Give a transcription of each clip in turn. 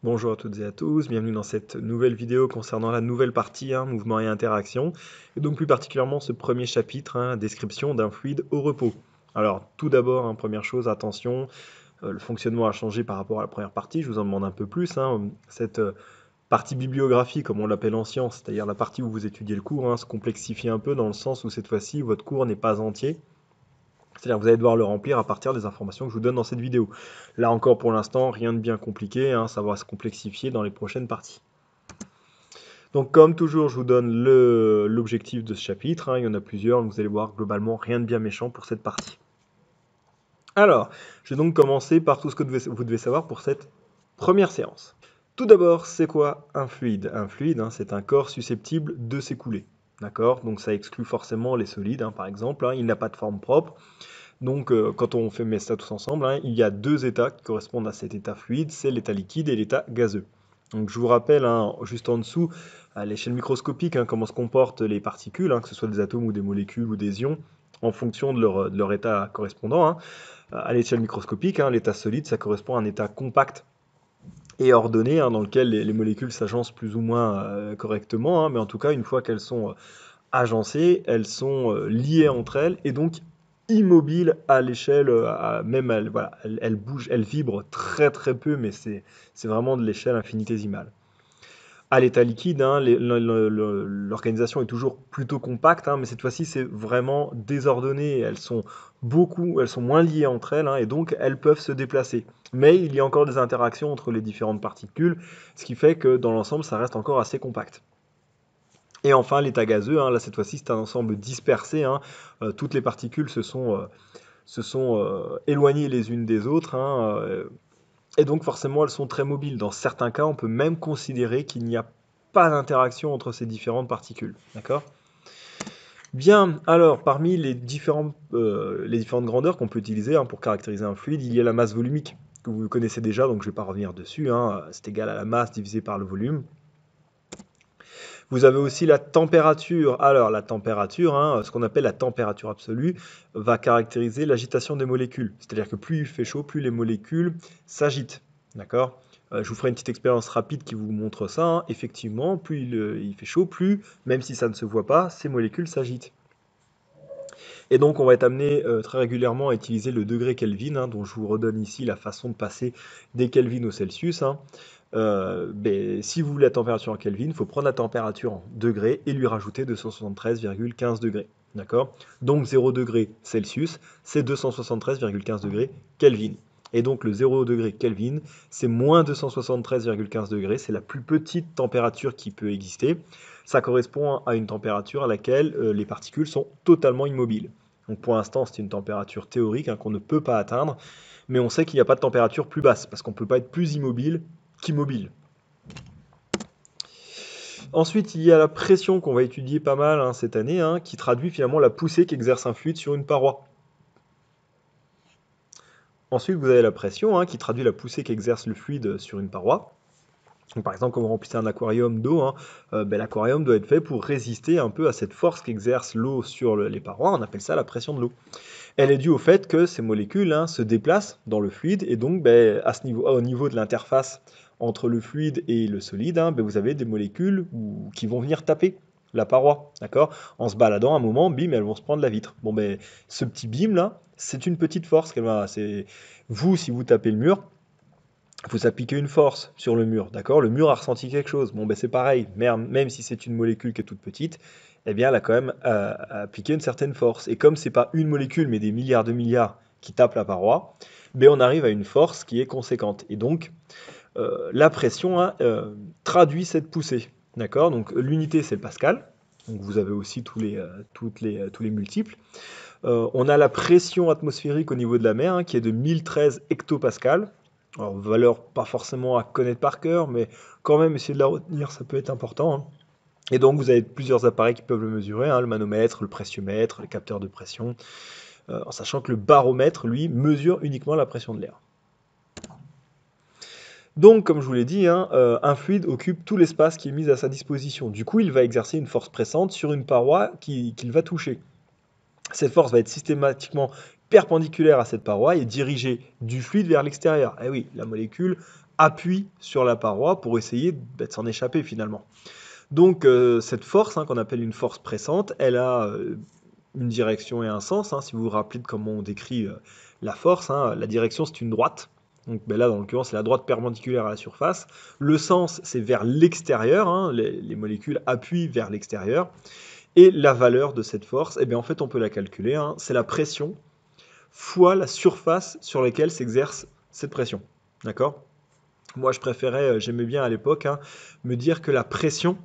Bonjour à toutes et à tous, bienvenue dans cette nouvelle vidéo concernant la nouvelle partie, mouvement et interaction, et donc plus particulièrement ce premier chapitre, description d'un fluide au repos. Alors tout d'abord, première chose, attention, le fonctionnement a changé par rapport à la première partie, je vous en demande un peu plus. Cette partie bibliographie, comme on l'appelle en sciences, c'est-à-dire la partie où vous étudiez le cours, se complexifie un peu dans le sens où cette fois-ci, votre cours n'est pas entier. C'est-à-dire que vous allez devoir le remplir à partir des informations que je vous donne dans cette vidéo. Là encore pour l'instant, rien de bien compliqué, ça va se complexifier dans les prochaines parties. Donc comme toujours, je vous donne l'objectif de ce chapitre, il y en a plusieurs, donc vous allez voir globalement rien de bien méchant pour cette partie. Alors, je vais donc commencer par tout ce que vous devez savoir pour cette première séance. Tout d'abord, c'est quoi un fluide? Un fluide, c'est un corps susceptible de s'écouler. D'accord? Donc ça exclut forcément les solides, par exemple, il n'a pas de forme propre. Donc, quand on met ça tous ensemble, il y a deux états qui correspondent à cet état fluide, c'est l'état liquide et l'état gazeux. Donc, je vous rappelle, juste en dessous, à l'échelle microscopique, comment se comportent les particules, que ce soit des atomes ou des molécules ou des ions, en fonction de leur état correspondant. À l'échelle microscopique, l'état solide, ça correspond à un état compact et ordonné, dans lequel les molécules s'agencent plus ou moins correctement, mais en tout cas, une fois qu'elles sont agencées, elles sont liées entre elles et donc immobiles à l'échelle, voilà, elles bougent, elles vibrent très très peu, mais c'est vraiment de l'échelle infinitésimale. À l'état liquide, l'organisation est toujours plutôt compacte, mais cette fois-ci c'est vraiment désordonné. Elles sont moins liées entre elles, et donc elles peuvent se déplacer. Mais il y a encore des interactions entre les différentes particules, ce qui fait que dans l'ensemble ça reste encore assez compact. Et enfin, l'état gazeux, là cette fois-ci c'est un ensemble dispersé, toutes les particules se sont éloignées les unes des autres, et donc forcément elles sont très mobiles. Dans certains cas, on peut même considérer qu'il n'y a pas d'interaction entre ces différentes particules. D'accord ? Bien, alors parmi les différentes grandeurs qu'on peut utiliser pour caractériser un fluide, il y a la masse volumique, que vous connaissez déjà, donc je ne vais pas revenir dessus, c'est égal à la masse divisée par le volume. Vous avez aussi la température. Alors, la température, ce qu'on appelle la température absolue, va caractériser l'agitation des molécules. C'est-à-dire que plus il fait chaud, plus les molécules s'agitent. D'accord ? Je vous ferai une petite expérience rapide qui vous montre ça. Effectivement, plus il fait chaud, plus, même si ça ne se voit pas, ces molécules s'agitent. Et donc, on va être amené très régulièrement à utiliser le degré Kelvin, dont je vous redonne ici la façon de passer des Kelvin au Celsius. Si vous voulez la température en Kelvin, il faut prendre la température en degrés et lui rajouter 273,15 degrés. D'accord ? Donc 0 degré Celsius, c'est 273,15 degrés Kelvin. Et donc le 0 degré Kelvin, c'est moins 273,15 degrés, c'est la plus petite température qui peut exister. Ça correspond à une température à laquelle les particules sont totalement immobiles. Donc pour l'instant, c'est une température théorique qu'on ne peut pas atteindre, mais on sait qu'il n'y a pas de température plus basse, parce qu'on ne peut pas être plus immobile qu'immobile. Ensuite, il y a la pression qu'on va étudier pas mal cette année, qui traduit finalement la poussée qu'exerce un fluide sur une paroi. Ensuite, vous avez la pression, qui traduit la poussée qu'exerce le fluide sur une paroi. Donc, par exemple, quand vous remplissez un aquarium d'eau, l'aquarium doit être fait pour résister un peu à cette force qu'exerce l'eau sur les parois. On appelle ça la pression de l'eau. Elle est due au fait que ces molécules se déplacent dans le fluide, et donc au niveau de l'interface entre le fluide et le solide, vous avez des molécules qui vont venir taper la paroi, d'accord? En se baladant un moment, bim, elles vont se prendre la vitre. Ce petit bim là, c'est une petite force vous, si vous tapez le mur, vous appliquez une force sur le mur, d'accord? Le mur a ressenti quelque chose. C'est pareil, même si c'est une molécule qui est toute petite, eh bien, elle a quand même appliqué une certaine force. Et comme c'est pas une molécule, mais des milliards de milliards qui tapent la paroi, on arrive à une force qui est conséquente. Et donc, la pression traduit cette poussée, d'accord? Donc, l'unité, c'est le pascal. Donc, vous avez aussi tous les multiples. On a la pression atmosphérique au niveau de la mer, qui est de 1013 hectopascales. Alors, valeur pas forcément à connaître par cœur, mais quand même essayer de la retenir, ça peut être important. Et donc, vous avez plusieurs appareils qui peuvent le mesurer, le manomètre, le pressiomètre, les capteurs de pression, en sachant que le baromètre, lui, mesure uniquement la pression de l'air. Donc, comme je vous l'ai dit, un fluide occupe tout l'espace qui est mis à sa disposition. Du coup, il va exercer une force pressante sur une paroi qu'il va toucher. Cette force va être systématiquement perpendiculaire à cette paroi et dirigée du fluide vers l'extérieur. Eh oui, la molécule appuie sur la paroi pour essayer de s'en échapper finalement. Donc cette force, qu'on appelle une force pressante, elle a une direction et un sens. Si vous vous rappelez de comment on décrit la force, la direction c'est une droite. Donc là, dans l'occurrence, c'est la droite perpendiculaire à la surface. Le sens, c'est vers l'extérieur. Les molécules appuient vers l'extérieur. Et la valeur de cette force, en fait, on peut la calculer. C'est la pression fois la surface sur laquelle s'exerce cette pression. D'accord? Moi, j'aimais bien à l'époque, me dire que la pression,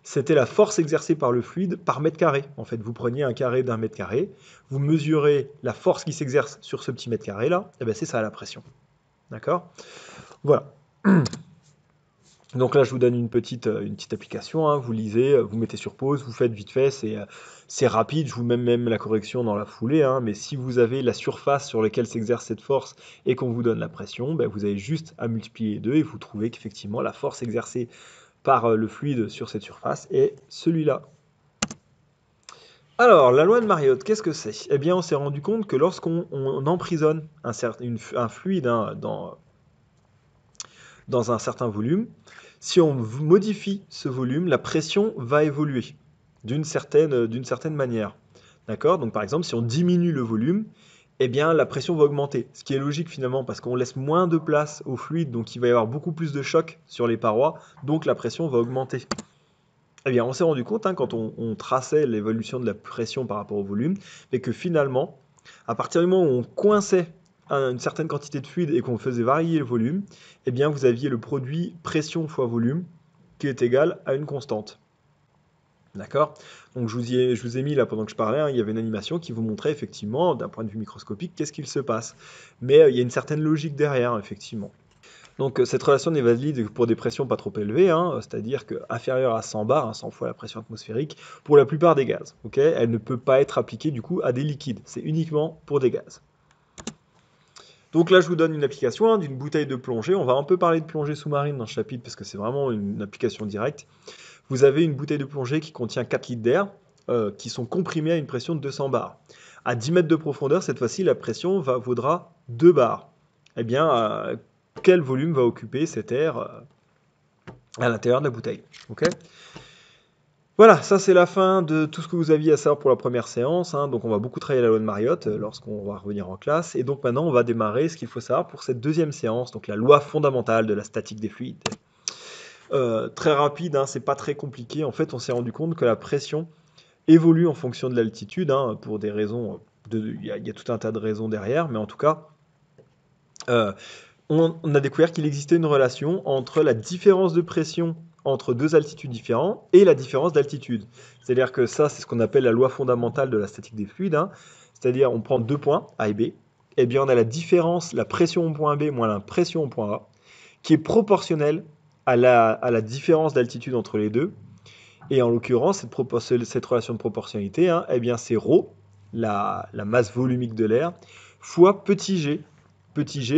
c'était la force exercée par le fluide par mètre carré. En fait, vous preniez un carré d'un mètre carré, vous mesurez la force qui s'exerce sur ce petit mètre carré là, c'est ça la pression. D'accord? Voilà. Donc là, je vous donne une petite application. Vous lisez, vous mettez sur pause, vous faites vite fait, c'est rapide. Je vous mets même la correction dans la foulée. Mais si vous avez la surface sur laquelle s'exerce cette force et qu'on vous donne la pression, vous avez juste à multiplier les deux et vous trouvez qu'effectivement la force exercée par le fluide sur cette surface est celui-là. Alors, la loi de Mariotte, qu'est-ce que c'est? On s'est rendu compte que lorsqu'on emprisonne un fluide dans un certain volume, si on modifie ce volume, la pression va évoluer d'une certaine manière. D'accord? Donc par exemple, si on diminue le volume, la pression va augmenter. Ce qui est logique finalement, parce qu'on laisse moins de place au fluide, donc il va y avoir beaucoup plus de choc sur les parois, donc la pression va augmenter. On s'est rendu compte, quand on traçait l'évolution de la pression par rapport au volume, et que finalement, à partir du moment où on coinçait une certaine quantité de fluide et qu'on faisait varier le volume, vous aviez le produit pression fois volume qui est égal à une constante. D'accord? Donc je vous ai mis là pendant que je parlais, il y avait une animation qui vous montrait effectivement, d'un point de vue microscopique, qu'est-ce qu'il se passe. Mais il y a une certaine logique derrière, effectivement. Donc cette relation n'est valide que pour des pressions pas trop élevées, c'est-à-dire qu'inférieure à 100 bars, 100 fois la pression atmosphérique, pour la plupart des gaz. Elle ne peut pas être appliquée du coup à des liquides, c'est uniquement pour des gaz. Donc là, je vous donne une application d'une bouteille de plongée. On va un peu parler de plongée sous-marine dans ce chapitre parce que c'est vraiment une application directe. Vous avez une bouteille de plongée qui contient 4 litres d'air qui sont comprimés à une pression de 200 bars. À 10 mètres de profondeur, cette fois-ci, la pression vaudra 2 bars. Quel volume va occuper cet air à l'intérieur de la bouteille? Voilà, ça c'est la fin de tout ce que vous aviez à savoir pour la première séance. Donc on va beaucoup travailler la loi de Mariotte lorsqu'on va revenir en classe. Et donc maintenant on va démarrer ce qu'il faut savoir pour cette deuxième séance, donc la loi fondamentale de la statique des fluides. Très rapide, c'est pas très compliqué. En fait, on s'est rendu compte que la pression évolue en fonction de l'altitude, pour des raisons, il y a tout un tas de raisons derrière, mais en tout cas, on a découvert qu'il existait une relation entre la différence de pression entre deux altitudes différentes et la différence d'altitude. C'est-à-dire que ça, c'est ce qu'on appelle la loi fondamentale de la statique des fluides. C'est-à-dire, on prend 2 points, A et B, on a la différence, la pression au point B moins la pression au point A, qui est proportionnelle à la différence d'altitude entre les deux. Et en l'occurrence, cette relation de proportionnalité, c'est ρ, la masse volumique de l'air, fois petit g,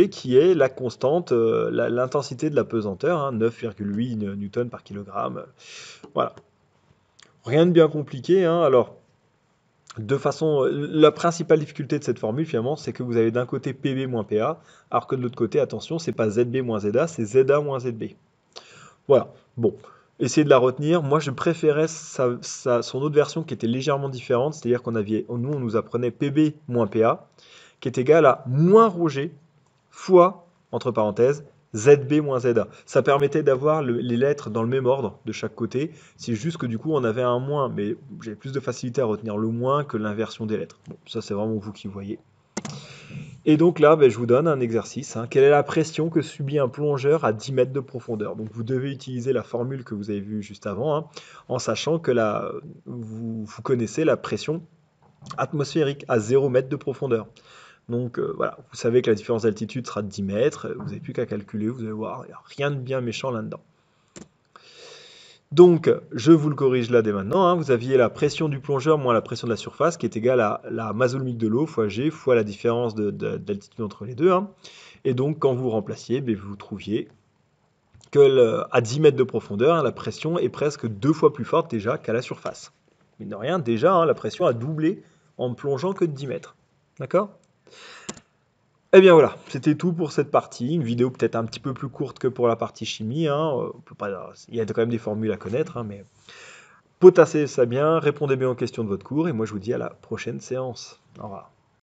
qui est la constante, l'intensité de la pesanteur, 9,8 newtons par kilogramme. Voilà. Rien de bien compliqué. Alors, la principale difficulté de cette formule, finalement, c'est que vous avez d'un côté PB moins PA, alors que de l'autre côté, attention, c'est pas ZB moins ZA, c'est ZA moins ZB. Voilà. Bon. Essayez de la retenir. Moi, je préférais son autre version qui était légèrement différente, c'est-à-dire qu'on nous apprenait PB moins PA, qui est égal à moins ρg fois, entre parenthèses, ZB moins ZA. Ça permettait d'avoir les lettres dans le même ordre de chaque côté. C'est juste que du coup, on avait un moins, mais j'avais plus de facilité à retenir le moins que l'inversion des lettres. Bon, ça, c'est vraiment vous qui voyez. Et donc là, je vous donne un exercice. Quelle est la pression que subit un plongeur à 10 mètres de profondeur? Donc vous devez utiliser la formule que vous avez vue juste avant, en sachant que vous connaissez la pression atmosphérique à 0 mètre de profondeur. Donc voilà, vous savez que la différence d'altitude sera de 10 mètres, vous n'avez plus qu'à calculer, vous allez voir, il n'y a rien de bien méchant là-dedans. Donc, je vous le corrige là dès maintenant, vous aviez la pression du plongeur moins la pression de la surface qui est égale à la masse volumique de l'eau fois G fois la différence d'altitude entre les deux. Et donc, quand vous remplaciez, vous trouviez que à 10 mètres de profondeur, la pression est presque 2 fois plus forte déjà qu'à la surface. Mine de rien, déjà, la pression a doublé en plongeant que de 10 mètres. D'accord ? Eh bien voilà, c'était tout pour cette partie. Une vidéo peut-être un petit peu plus courte que pour la partie chimie, hein. On peut pas, il y a quand même des formules à connaître, hein, mais potassez ça bien, répondez bien aux questions de votre cours, et moi je vous dis à la prochaine séance. Au revoir.